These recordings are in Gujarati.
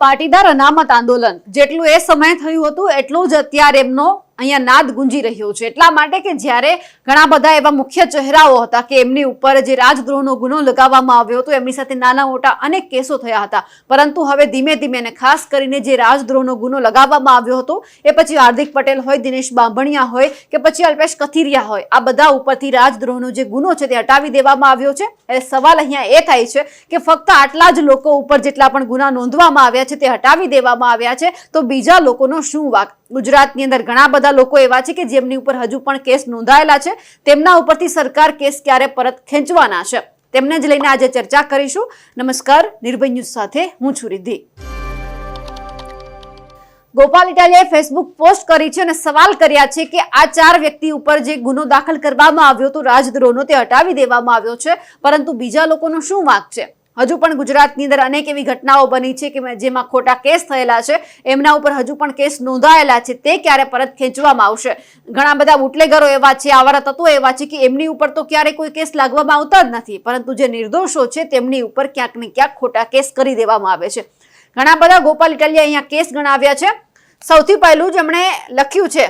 પાટીદાર અનામત આંદોલન જેટલું એ સમયે થયું હતું એટલું જ અત્યારે એમનો અહીંયા નાદ ગુંજી રહ્યો છે। એટલા માટે કે જ્યારે ઘણા બધા એવા મુખ્ય ચહેરાઓ હતા કે એમની ઉપર જે રાજદ્રોહનો ગુનો લગાવવામાં આવ્યો હતો, એમની સાથે નાના મોટા અનેક કેસો થયા હતા, પરંતુ હવે ધીમે ધીમે અને ખાસ કરીને જે રાજદ્રોહનો ગુનો લગાવવામાં આવ્યો હતો એ પછી હાર્દિક પટેલ હોય, દિનેશ બાંભણિયા હોય કે પછી અલ્પેશ કથિરિયા હોય, આ બધા ઉપરથી રાજદ્રોહનો જે ગુનો છે તે હટાવી દેવામાં આવ્યો છે। એટલે સવાલ અહીંયા એ થાય છે કે ફક્ત આટલા જ લોકો ઉપર જેટલા પણ ગુના નોંધવામાં આવ્યા છે તે હટાવી દેવામાં આવ્યા છે, તો બીજા લોકોનો શું વાંક? ગુજરાતની અંદર ઘણા બધા લોકો એવા છે કે જેમની ઉપર હજુ પણ કેસ નોંધાયેલા છે, તેમના ઉપરથી સરકાર કેસ ક્યારે પરત ખેંચવાના છે, તેમને જ લઈને આજે ચર્ચા કરીશું। નમસ્કાર, નિર્ભય ન્યૂઝ સાથે હું છું રિદ્ધિ। ગોપાલ ઇટાલિયાએ ફેસબુક પોસ્ટ કરી છે અને સવાલ કર્યા છે કે આ 4 વ્યક્તિ ઉપર જે ગુનો દાખલ કરવામાં આવ્યો હતો રાજદ્રોહનો તે હટાવી દેવામાં આવ્યો છે, પરંતુ બીજા લોકોનો શું વાંક છે? હજુ પણ ગુજરાતની અંદર અનેક એવી ઘટનાઓ બની છે કે જેમાં ખોટા કેસ થયેલા છે, એમના ઉપર હજુ પણ કેસ નોંધાયેલા છે, તે ક્યારે પરત ખેંચવામાં આવશે? ઘણા બધા બુટલેગરો એવા છે, આવારા તત્વો એવા છે કે એમની ઉપર તો ક્યારે કોઈ કેસ લાગવામાં આવતા જ નથી, પરંતુ જે નિર્દોષો છે તેમની ઉપર ક્યાંક ને ક્યાંક ખોટા કેસ કરી દેવામાં આવે છે। ઘણા બધા ગોપાલ ઇટાલિયા અહીંયા કેસ ગણાવ્યા છે। સૌથી પહેલું જેમણે લખ્યું છે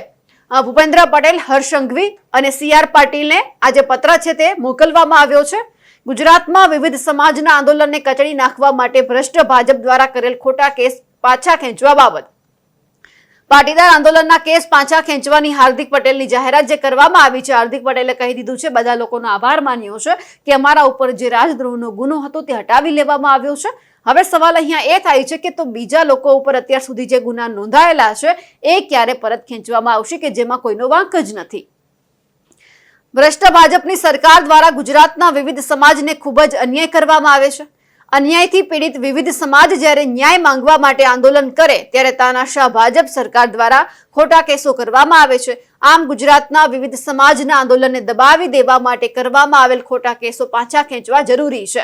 ભૂપેન્દ્ર પટેલ, હર્ષ સંઘવી અને CR પાટીલને આ જે પત્ર છે તે મોકલવામાં આવ્યો છે। ગુજરાતમાં વિવિધ સમાજના આંદોલનને કચડી નાખવા માટે ભ્રષ્ટ ભાજપ દ્વારા કરેલ ખોટા કેસ પાછા ખેંચવા બાબત પાટીદાર આંદોલનના કેસ પાછા ખેંચવાની હાર્દિક પટેલની જાહેરાત જે કરવામાં આવી છે, હાર્દિક પટેલે કહી દીધું છે, બધા લોકોનો આભાર માન્યો છે કે અમારા ઉપર જે રાજદ્રોહનો ગુનો હતો તે હટાવી લેવામાં આવ્યો છે। હવે સવાલ અહીંયા એ થાય છે કે તો બીજા લોકો ઉપર અત્યાર સુધી જે ગુના નોંધાયેલા છે એ ક્યારે પરત ખેંચવામાં આવશે કે જેમાં કોઈનો વાંક જ નથી? ભ્રષ્ટ ભાજપની સરકાર દ્વારા ગુજરાતના વિવિધ સમાજને ખૂબ જ અન્યાય કરવામાં આવે છે। અન્યાયથી પીડિત વિવિધ સમાજ જ્યારે ન્યાય માંગવા માટે આંદોલન કરે ત્યારે તાનાશાહ ભાજપ સરકાર દ્વારા ખોટા કેસો કરવામાં આવે છે। આમ ગુજરાતના વિવિધ સમાજના આંદોલનને દબાવી દેવા માટે કરવામાં આવેલ ખોટા કેસો પાછા ખેંચવા જરૂરી છે।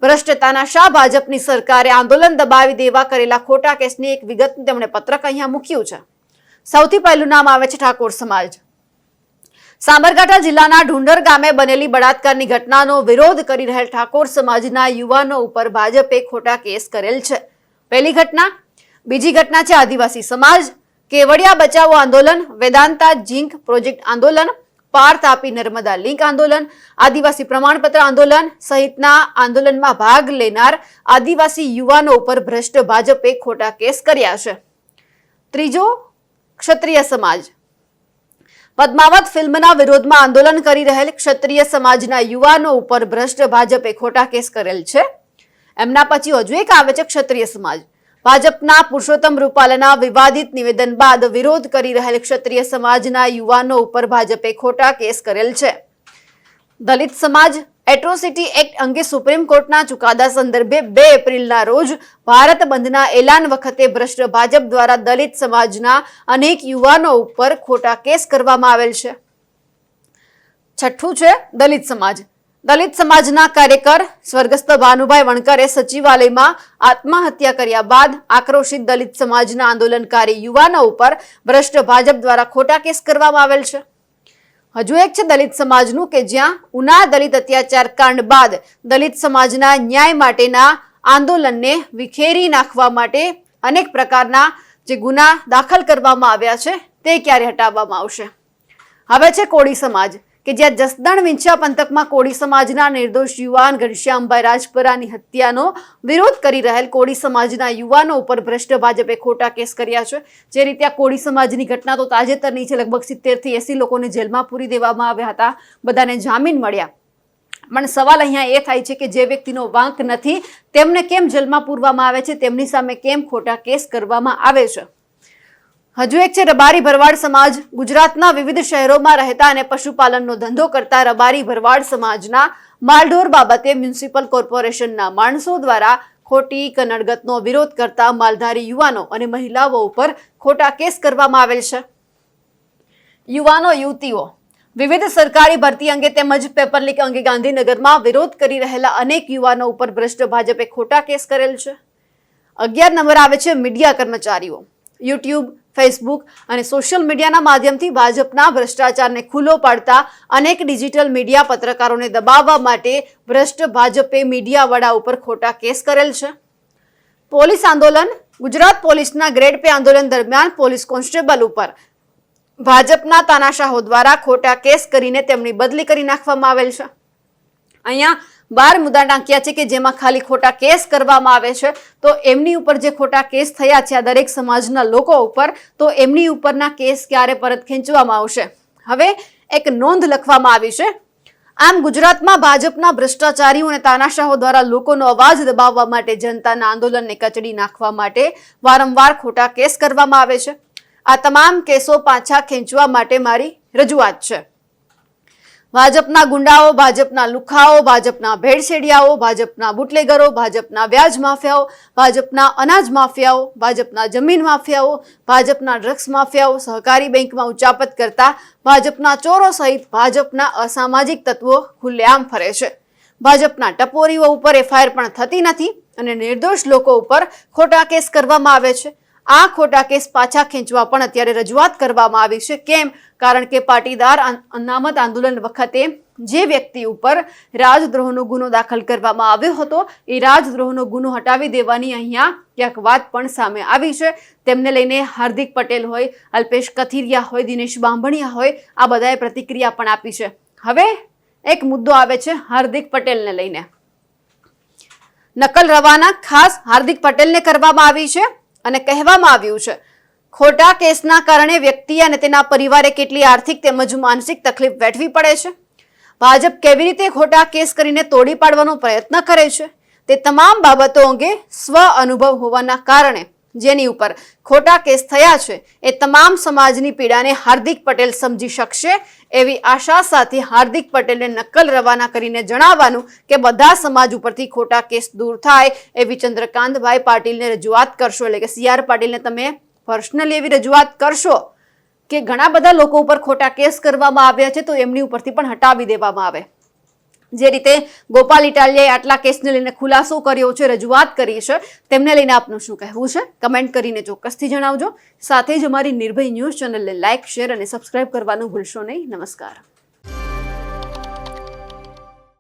ભ્રષ્ટ તાનાશાહ ભાજપની સરકારે આંદોલન દબાવી દેવા કરેલા ખોટા કેસની એક વિગત તેમણે પત્રક અહીંયા મૂક્યું છે। સૌથી પહેલું નામ આવે છે ઠાકોર સમાજ। સાબરકાંઠા જિલ્લાના ઢુંઢર ગામે બનેલી બળાત્કારની ઘટનાનો વિરોધ કરી રહેલ ઠાકોર સમાજના યુવાનો ઉપર ભાજપે ખોટા કેસ કરેલ છે। પહેલી ઘટના। બીજી ઘટના છે આદિવાસી સમાજ, કેવડિયા બચાવો આંદોલન, વેદાંતા ઝીંક પ્રોજેક્ટ આંદોલન, પાર તાપી નર્મદા લિંક આંદોલન, આદિવાસી પ્રમાણપત્ર આંદોલન સહિતના આંદોલનમાં ભાગ લેનાર આદિવાસી યુવાનો ઉપર ભ્રષ્ટ ભાજપે ખોટા કેસ કર્યા છે। ત્રીજો, ક્ષત્રિય સમાજ। પદ્માવત ફિલ્મના વિરોધમાં આંદોલન કરી રહેલ ક્ષત્રિય સમાજના યુવાનો ઉપર ભ્રષ્ટ ભાજપે ખોટા કેસ કરેલ છે। એમના પછી હજુ એક આવે છે ક્ષત્રિય સમાજ। ભાજપના પુરુષોત્તમ રૂપાલાના વિવાદિત નિવેદન બાદ વિરોધ કરી રહેલ ક્ષત્રિય સમાજના યુવાનો ઉપર ભાજપે ખોટા કેસ કરેલ છે। દલિત સમાજ। એટ્રોસિટી એક્ટ અંગે સુપ્રીમ કોર્ટના ચુકાદા સંદર્ભે 2 એપ્રિલના રોજ ભારત બંધના એલાન વખતે ભ્રષ્ટ ભાજપ દ્વારા દલિત સમાજના અનેક યુવાનો ઉપર ખોટા કેસ કરવામાં આવેલ છે। છઠ્ઠું છે દલિત સમાજ। દલિત સમાજના કાર્યકર સ્વર્ગસ્થ ભાનુભાઈ વણકરે સચિવાલયમાં આત્મહત્યા કર્યા બાદ આક્રોશિત દલિત સમાજના આંદોલનકારી યુવાનો ઉપર ભ્રષ્ટ ભાજપ દ્વારા ખોટા કેસ કરવામાં આવેલ છે। હજુ એક છે દલિત સમાજનું કે જ્યાં ઉના દલિત અત્યાચાર કાંડ બાદ દલિત સમાજના ન્યાય માટેના આંદોલનને વિખેરી નાખવા માટે અનેક પ્રકારના જે ગુના દાખલ કરવામાં આવ્યા છે તે ક્યારે હટાવવામાં આવશે? હવે છે કોળી સમાજ કે જ્યાં જસદણ વિંછિયા પંથકમાં કોળી સમાજના નિર્દોષ યુવાન ઘનશ્યામભાઈ રાજપરાની હત્યાનો વિરોધ કરી રહેલ કોળી સમાજના યુવાનો ઉપર ભ્રષ્ટ ભાજપે ખોટા કેસ કર્યા છે। જે રીતે આ કોળી સમાજની ઘટના તો તાજેતરની છે, લગભગ 70 થી 80 લોકોને જેલમાં પૂરી દેવામાં આવ્યા હતા, બધાને જામીન મળ્યા, પણ સવાલ અહીંયા એ થાય છે કે જે વ્યક્તિનો વાંક નથી તેમને કેમ જેલમાં પૂરવામાં આવે છે, તેમની સામે કેમ ખોટા કેસ કરવામાં આવે છે? હજુ એક છે રબારી ભરવાડ સમાજ। ગુજરાતના વિવિધ શહેરોમાં રહેતા અને પશુપાલનનો ધંધો કરતા રબારી ભરવાડ સમાજના માલઢોર બાબતે મ્યુનિસિપલ કોર્પોરેશનના માણસો દ્વારા ખોટી કનડગતનો વિરોધ કરતા માલધારી યુવાનો અને મહિલાઓ ઉપર ખોટા કેસ કરવામાં આવેલ છે। યુવાનો યુવતીઓ વિવિધ સરકારી ભરતી અંગે તેમજ પેપર લીક અંગે ગાંધીનગરમાં વિરોધ કરી રહેલા અનેક યુવાનો ઉપર ભ્રષ્ટ ભાજપે ખોટા કેસ કરેલ છે। 11 નંબર આવે છે મીડિયા કર્મચારીઓ। યુટ્યુબ, ફેસબુક અને સોશિયલ મીડિયાના માધ્યમથી ભાજપના ભ્રષ્ટાચારને ખુલ્લો પાડતા અનેક ડિજિટલ મીડિયા પત્રકારોને દબાવવા માટે ભ્રષ્ટ ભાજપે મીડિયાવાળા ઉપર ખોટા કેસ કરેલ છે। પોલીસ આંદોલન. ગુજરાત પોલીસના ગ્રેડ પે આંદોલન દરમિયાન પોલીસ કોન્સ્ટેબલ ઉપર ભાજપના તાનાશાહો દ્વારા ખોટા કેસ કરીને તેમની બદલી કરી નાખવામાં આવેલ છે. અહીંયા 12 મુદ્દા ટાંક્યા છે કે જેમાં ખાલી ખોટા કેસ કરવામાં આવે છે. તો એમની ઉપર જે ખોટા કેસ થયા છે આ દરેક સમાજના લોકો ઉપર, તો એમની ઉપરના કેસ ક્યારે પરત ખેંચવામાં આવશે. હવે એક નોંધ લખવામાં આવી છે. આમ ગુજરાતમાં ભાજપના ભ્રષ્ટાચારીઓ અને તાનાશાહો દ્વારા લોકોનો અવાજ દબાવવા માટે, જનતાના આંદોલનને કચડી નાખવા માટે વારંવાર ખોટા કેસ કરવામાં આવે છે. આ તમામ કેસો પાછા ખેંચવા માટે મારી રજૂઆત છે. ભાજપના ગુંડાઓ, ભાજપના લુખાઓ, ભાજપના ભેળસેડિયાઓ, ભાજપના બુટલેગરો, ભાજપના વ્યાજ માફિયાઓ, ભાજપના અનાજ માફિયાઓ, ભાજપના જમીન માફિયાઓ, ભાજપના ડ્રગ્સ માફિયાઓ, સહકારી બેંકમાં ઉચાપત કરતા ભાજપના ચોરો સહિત ભાજપના અસામાજિક તત્વો ખુલ્લેઆમ ફરે છે. ભાજપના ટપોરીઓ ઉપર એફઆઈઆર પણ થતી નથી અને નિર્દોષ લોકો ઉપર ખોટા કેસ કરવામાં આવે છે. આ ખોટા કેસ પાછા ખેંચવા પણ અત્યારે રજૂઆત કરવામાં આવી છે. કેમ? કારણ કે પાટીદાર અનામત આંદોલન વખતે જે વ્યક્તિ ઉપર રાજદ્રોહનો ગુનો દાખલ કરવામાં આવ્યો હતો એ રાજદ્રોહનો ગુનો હટાવી દેવાની અહીંયા ક્યાંક વાત પણ સામે આવી છે. તેમને લઈને હાર્દિક પટેલ હોય, અલ્પેશ કથિરિયા હોય, દિનેશ બાંભણિયા હોય, આ બધાએ પ્રતિક્રિયા પણ આપી છે. હવે એક મુદ્દો આવે છે હાર્દિક પટેલને લઈને. નકલ રવાના ખાસ હાર્દિક પટેલને કરવામાં આવી છે અને કહેવામાં આવ્યું છે ખોટા કેસના કારણે વ્યક્તિ અને તેના પરિવારે કેટલી આર્થિક તેમજ માનસિક તકલીફ વેઠવી પડે છે. ભાજપ કેવી રીતે ખોટા કેસ કરીને તોડી પાડવાનો પ્રયત્ન કરે છે તે તમામ બાબતો અંગે સ્વ અનુભવ હોવાના કારણે જેની ઉપર ખોટા કેસ થયા છે એ તમામ સમાજની પીડાને હાર્દિક પટેલ સમજી શકશે એવી આશા સાથે હાર્દિક પટેલને નકલ રવાના કરીને જણાવવાનું કે બધા સમાજ ઉપરથી ખોટા કેસ દૂર થાય એવી ચંદ્રકાંતભાઈ પાટીલને રજૂઆત કરશો, એટલે કે CR પાટીલને તમે પર્સનલી એવી રજૂઆત કરશો કે ઘણા બધા લોકો ઉપર ખોટા કેસ કરવામાં આવ્યા છે તો એમની ઉપરથી પણ હટાવી દેવામાં આવે. જે રીતે ગોપાલ ઇટાલિયાએ આટલા કેસને લઈને ખુલાસો કર્યો છે, રજૂઆત કરી છે, તેમને લઈને આપનું શું કહેવું છે કમેન્ટ કરીને ચોક્કસથી જણાવજો. સાથે જ અમારી નિર્ભય ન્યૂઝ ચેનલને લાઇક, શેર અને સબસ્ક્રાઇબ કરવાનું ભૂલશો નહીં. નમસ્કાર.